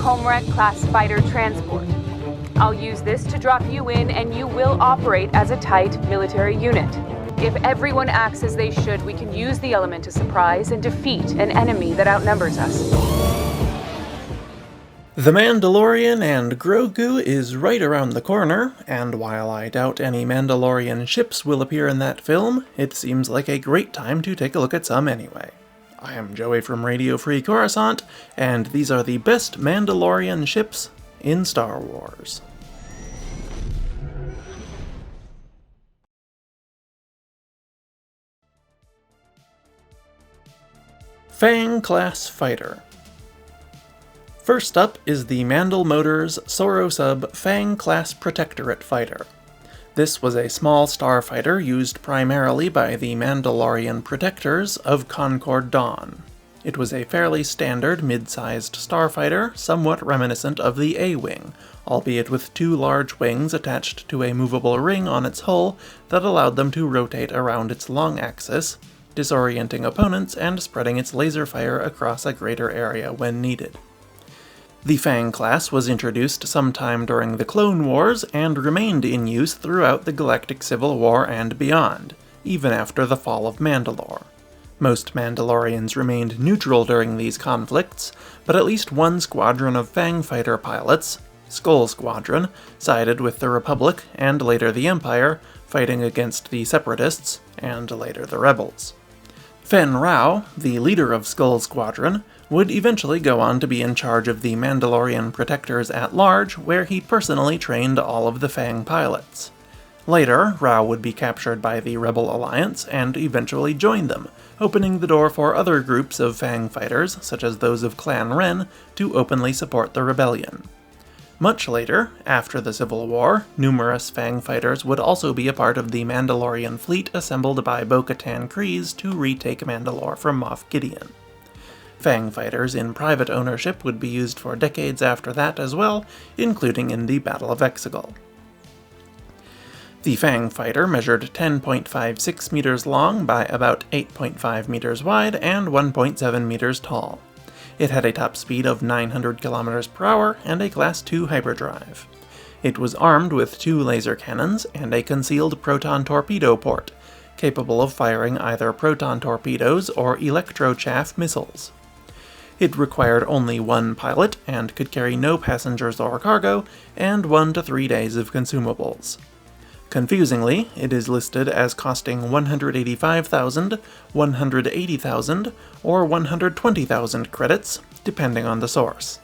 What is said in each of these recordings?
Kom'rk-class fighter transport. I'll use this to drop you in, and you will operate as a tight military unit. If everyone acts as they should, we can use the element to surprise and defeat an enemy that outnumbers us. The Mandalorian and Grogu is right around the corner, and while I doubt any Mandalorian ships will appear in that film, it seems like a great time to take a look at some anyway. I am Joey from Radio Free Coruscant, and these are the best Mandalorian ships in Star Wars. Fang-class fighter. First up is the Mandal Motors Sorosub Fang-class Protectorate fighter. This was a small starfighter used primarily by the Mandalorian protectors of Concord Dawn. It was a fairly standard mid-sized starfighter, somewhat reminiscent of the A-Wing, albeit with two large wings attached to a movable ring on its hull that allowed them to rotate around its long axis, disorienting opponents and spreading its laser fire across a greater area when needed. The Fang-class was introduced sometime during the Clone Wars and remained in use throughout the Galactic Civil War and beyond, even after the fall of Mandalore. Most Mandalorians remained neutral during these conflicts, but at least one squadron of Fang fighter pilots, Skull Squadron, sided with the Republic and later the Empire, fighting against the Separatists and later the Rebels. Fen Rao, the leader of Skull Squadron, would eventually go on to be in charge of the Mandalorian Protectors at large, where he personally trained all of the Fang pilots. Later, Rao would be captured by the Rebel Alliance and eventually join them, opening the door for other groups of Fang fighters, such as those of Clan Ren, to openly support the rebellion. Much later, after the Civil War, numerous Fang fighters would also be a part of the Mandalorian fleet assembled by Bo-Katan Kryze to retake Mandalore from Moff Gideon. Fang fighters in private ownership would be used for decades after that as well, including in the Battle of Exegol. The Fang fighter measured 10.56 meters long by about 8.5 meters wide and 1.7 meters tall. It had a top speed of 900 kilometers per hour and a Class II hyperdrive. It was armed with 2 laser cannons and a concealed proton torpedo port, capable of firing either proton torpedoes or electro-chaff missiles. It required only 1 pilot and could carry no passengers or cargo, and 1 to 3 days of consumables. Confusingly, it is listed as costing 185,000, 180,000, or 120,000 credits, depending on the source.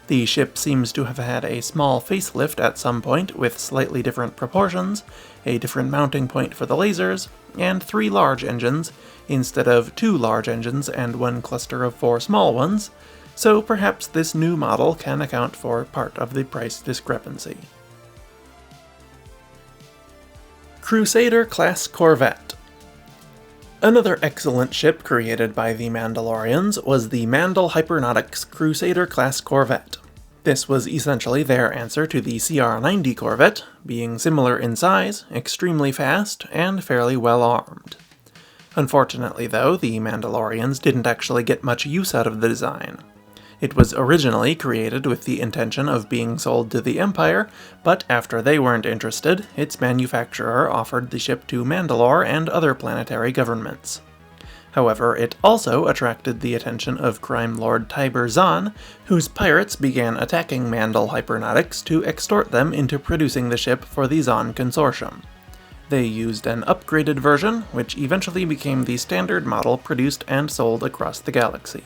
The ship seems to have had a small facelift at some point with slightly different proportions, a different mounting point for the lasers, and 3 large engines, instead of 2 large engines and 1 cluster of 4 small ones, so perhaps this new model can account for part of the price discrepancy. Crusader-class corvette. Another excellent ship created by the Mandalorians was the Mandal Hypernautics Crusader-class corvette. This was essentially their answer to the CR-90 corvette, being similar in size, extremely fast, and fairly well armed. Unfortunately though, the Mandalorians didn't actually get much use out of the design. It was originally created with the intention of being sold to the Empire, but after they weren't interested, its manufacturer offered the ship to Mandalore and other planetary governments. However, it also attracted the attention of crime lord Tiber Zahn, whose pirates began attacking Mandal Hypernautics to extort them into producing the ship for the Zahn Consortium. They used an upgraded version, which eventually became the standard model produced and sold across the galaxy.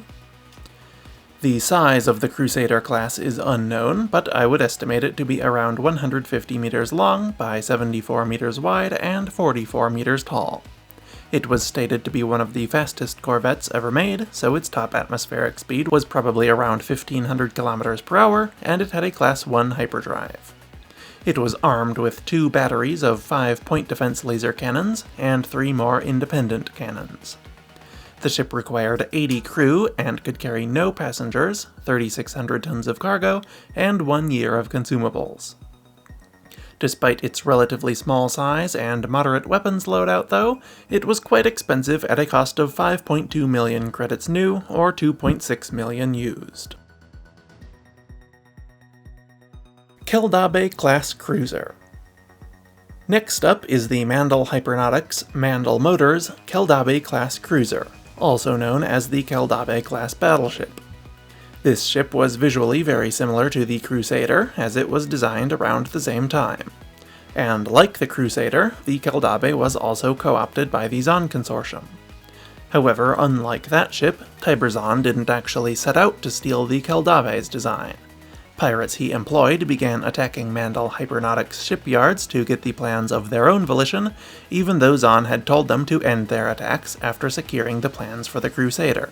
The size of the Crusader class is unknown, but I would estimate it to be around 150 meters long by 74 meters wide and 44 meters tall. It was stated to be one of the fastest corvettes ever made, so its top atmospheric speed was probably around 1500 kilometers per hour, and it had a Class I hyperdrive. It was armed with 2 batteries of 5 point defense laser cannons and 3 more independent cannons. The ship required 80 crew and could carry no passengers, 3,600 tons of cargo, and 1 year of consumables. Despite its relatively small size and moderate weapons loadout though, it was quite expensive at a cost of 5.2 million credits new, or 2.6 million used. Keldabe-class cruiser. Next up is the Mandal Hypernautics Mandal Motors Keldabe-class cruiser, also known as the Keldabe-class battleship. This ship was visually very similar to the Crusader, as it was designed around the same time. And like the Crusader, the Keldabe was also co-opted by the Zon Consortium. However, unlike that ship, Tiberzon didn't actually set out to steal the Keldabe's design. Pirates he employed began attacking Mandal Hypernautics shipyards to get the plans of their own volition, even though Zon had told them to end their attacks after securing the plans for the Crusader.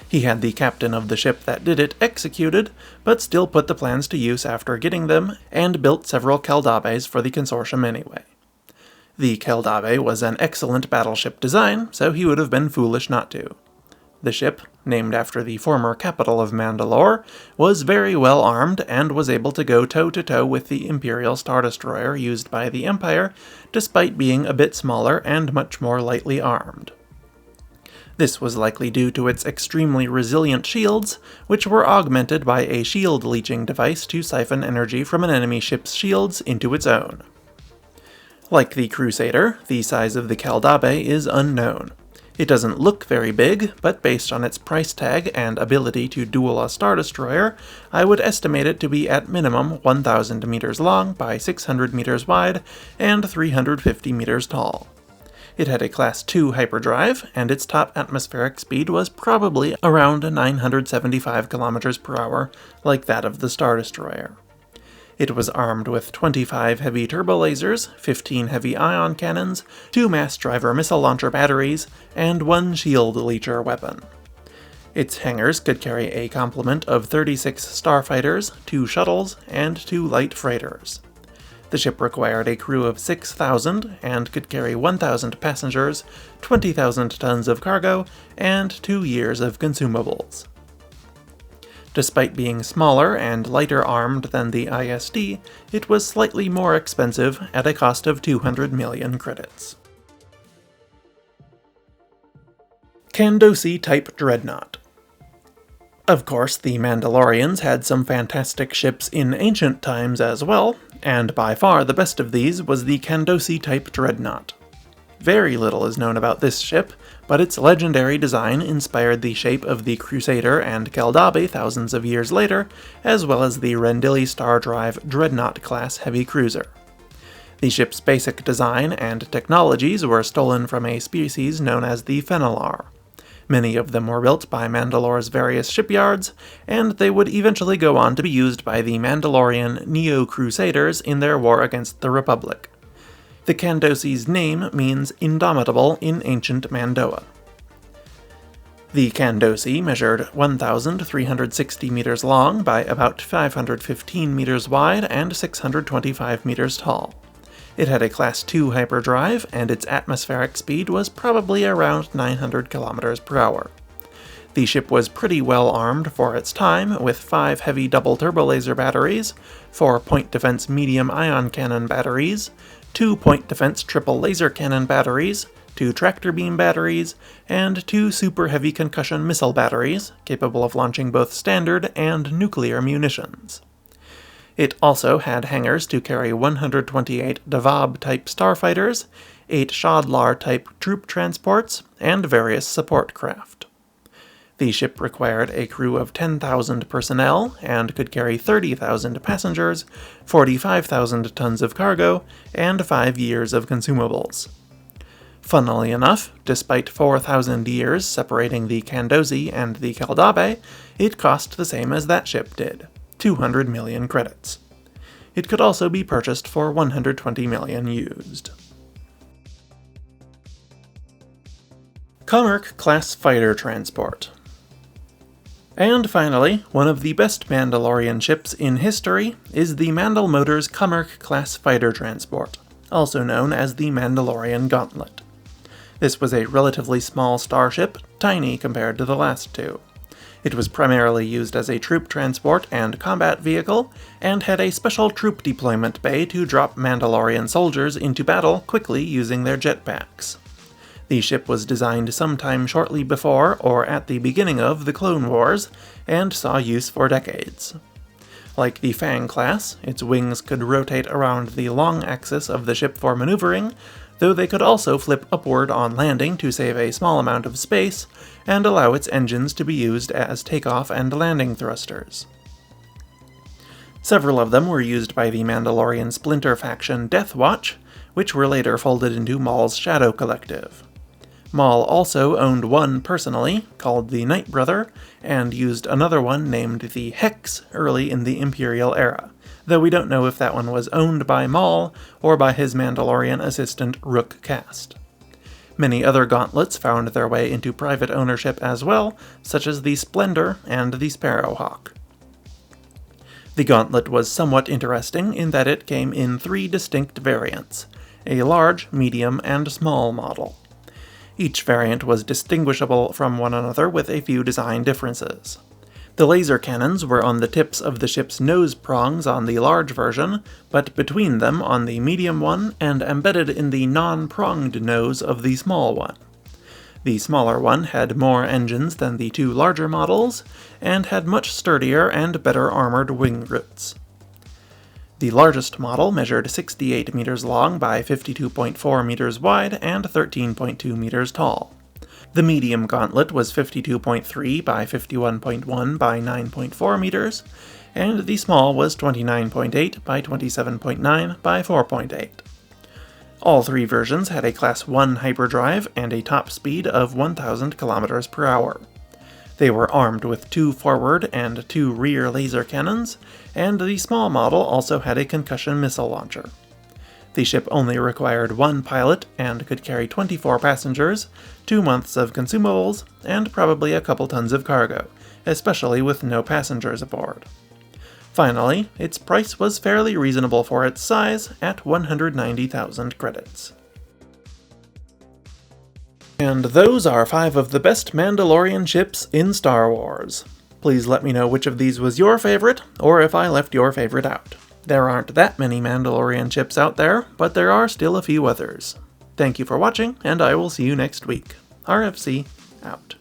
He had the captain of the ship that did it executed, but still put the plans to use after getting them, and built several Keldabes for the consortium anyway. The Keldabe was an excellent battleship design, so he would have been foolish not to. The ship, named after the former capital of Mandalore, was very well armed and was able to go toe-to-toe with the Imperial Star Destroyer used by the Empire, despite being a bit smaller and much more lightly armed. This was likely due to its extremely resilient shields, which were augmented by a shield-leeching device to siphon energy from an enemy ship's shields into its own. Like the Crusader, the size of the Keldabe is unknown. It doesn't look very big, but based on its price tag and ability to duel a Star Destroyer, I would estimate it to be at minimum 1,000 meters long by 600 meters wide and 350 meters tall. It had a Class 2 hyperdrive, and its top atmospheric speed was probably around 975 kilometers per hour, like that of the Star Destroyer. It was armed with 25 heavy turbolasers, 15 heavy ion cannons, 2 mass driver missile launcher batteries, and 1 shield leecher weapon. Its hangars could carry a complement of 36 starfighters, 2 shuttles, and 2 light freighters. The ship required a crew of 6,000 and could carry 1,000 passengers, 20,000 tons of cargo, and 2 years of consumables. Despite being smaller and lighter armed than the ISD, it was slightly more expensive at a cost of 200 million credits. Kandosii-type dreadnought. Of course, the Mandalorians had some fantastic ships in ancient times as well, and by far the best of these was the Kandosii-type dreadnought. Very little is known about this ship, but its legendary design inspired the shape of the Crusader and Keldabe thousands of years later, as well as the Rendili Star Drive Dreadnought-class heavy cruiser. The ship's basic design and technologies were stolen from a species known as the Fenalar. Many of them were built by Mandalore's various shipyards, and they would eventually go on to be used by the Mandalorian Neo-Crusaders in their war against the Republic. The Kandosii's name means indomitable in ancient Mandoa. The Kandosii measured 1,360 meters long by about 515 meters wide and 625 meters tall. It had a Class 2 hyperdrive, and its atmospheric speed was probably around 900 kilometers per hour. The ship was pretty well armed for its time, with 5 heavy double turbolaser batteries, 4 point defense medium ion cannon batteries, 2 point defense triple laser cannon batteries, 2 tractor beam batteries, and 2 super heavy concussion missile batteries, capable of launching both standard and nuclear munitions. It also had hangars to carry 128 Davab-type starfighters, 8 Shadlar-type troop transports, and various support craft. The ship required a crew of 10,000 personnel and could carry 30,000 passengers, 45,000 tons of cargo, and 5 years of consumables. Funnily enough, despite 4,000 years separating the Kandosii and the Keldabe, it cost the same as that ship did, 200 million credits. It could also be purchased for 120 million used. Kom'rk-class fighter transport. And finally, one of the best Mandalorian ships in history is the Mandal Motors Kom'rk-class fighter transport, also known as the Mandalorian Gauntlet. This was a relatively small starship, tiny compared to the last two. It was primarily used as a troop transport and combat vehicle, and had a special troop deployment bay to drop Mandalorian soldiers into battle quickly using their jetpacks. The ship was designed sometime shortly before or at the beginning of the Clone Wars, and saw use for decades. Like the Fang-class, its wings could rotate around the long axis of the ship for maneuvering, though they could also flip upward on landing to save a small amount of space, and allow its engines to be used as takeoff and landing thrusters. Several of them were used by the Mandalorian splinter faction Death Watch, which were later folded into Maul's Shadow Collective. Maul also owned one personally, called the Night Brother, and used another one named the Hex early in the Imperial era, though we don't know if that one was owned by Maul or by his Mandalorian assistant Rook-cast. Many other gauntlets found their way into private ownership as well, such as the Splendor and the Sparrowhawk. The gauntlet was somewhat interesting in that it came in 3 distinct variants, a large, medium, and small model. Each variant was distinguishable from one another with a few design differences. The laser cannons were on the tips of the ship's nose prongs on the large version, but between them on the medium one and embedded in the non-pronged nose of the small one. The smaller one had more engines than the 2 larger models, and had much sturdier and better armored wing roots. The largest model measured 68 meters long by 52.4 meters wide and 13.2 meters tall. The medium gauntlet was 52.3 by 51.1 by 9.4 meters, and the small was 29.8 by 27.9 by 4.8. All 3 versions had a Class 1 hyperdrive and a top speed of 1,000 km per hour. They were armed with 2 forward and 2 rear laser cannons, and the small model also had a concussion missile launcher. The ship only required 1 pilot and could carry 24 passengers, 2 months of consumables, and probably a couple tons of cargo, especially with no passengers aboard. Finally, its price was fairly reasonable for its size at 190,000 credits. And those are 5 of the best Mandalorian ships in Star Wars. Please let me know which of these was your favorite, or if I left your favorite out. There aren't that many Mandalorian ships out there, but there are still a few others. Thank you for watching, and I will see you next week. RFC, out.